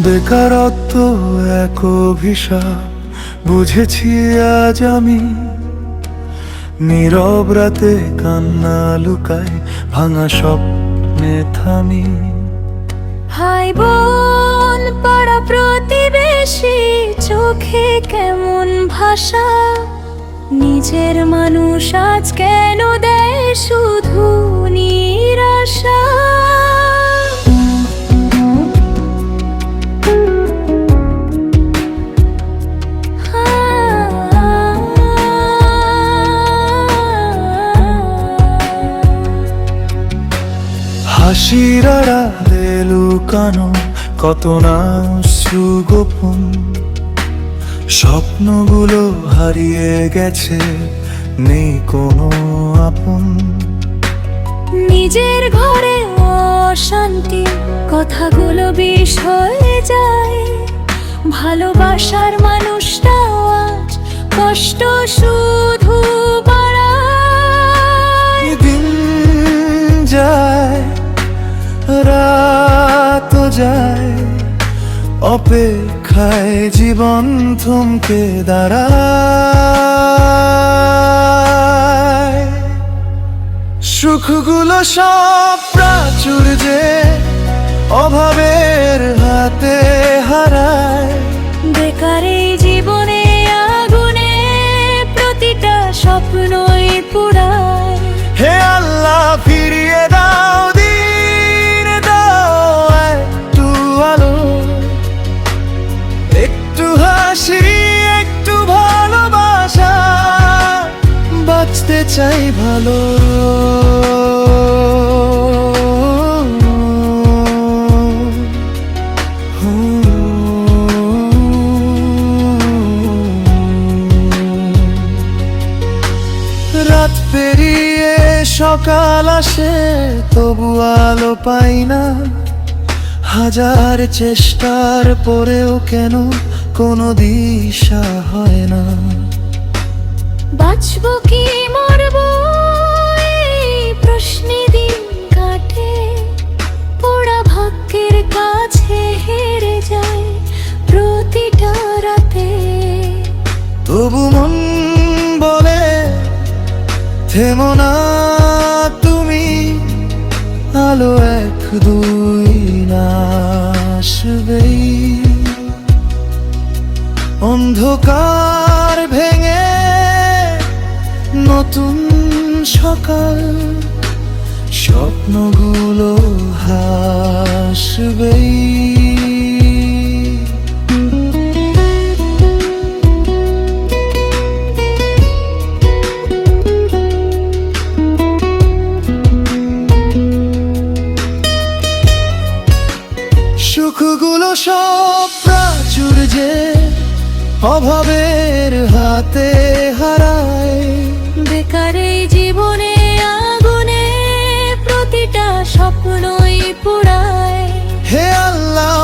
বেকারত্ব এক অভিশাপ বুঝেছি আজ আমি। নীরব রাতে কান্না লুকায় ভাঙা স্বপ্নে থামি। ভাই বোন পাড়া প্রতিবেশী চোখে কেমন ভাষা, নিজের মানুষ আজ কেন দেয় শুধু নিরাশা। হাসির আড়ালে লুকানো কত না অশ্রু গোপন, স্বপ্নগুলো হারিয়ে গেছে, নেই কোনো আপন। নিজের ঘরে অশান্তি কথাগুলো বিষ হয়ে যায়, ভালোবাসার মানুষটাও আজ কষ্ট শুধু বাড়ায়। দিন যায় রাত যায়, অপেক্ষায় জীবন থমকে দাঁড়ায়। সুখগুলো সব প্রাচুর্যে অভাবের হাতে হারায়। বেকার এই জীবনে আগুনে প্রতিটা স্বপ্নই পুরায়। হে আল্লাহ ফিরিয়ে দাও দিন, দাও একটু আলো, একটু হাসি, একটু ভালোবাসা। বাঁচতে চাই ভালো। রাত পেরিয়ে সকাল আসে তবু আলো পাই না, হাজার চেষ্টার পরেও কেন কোনো দিশা হয় না। বাঁচবো কি মরবো এই প্রশ্নে দিন কাটে, পোড়া ভাগ্যের কাছে হেরে যায় প্রতিটা রাতে। তবু মন বলে থেমো না তুমি, আলো এক দুই না আসবেই। অন্ধকার ভেঙে নতুন সকাল, স্বপ্নগুলো হাসবেই। সুখগুলো সব প্রাচুর্যে অভাবের হাতে হারায়। বেকার এই জীবনে আগুনে প্রতিটা স্বপ্নই পুরায়। হে আল্লাহ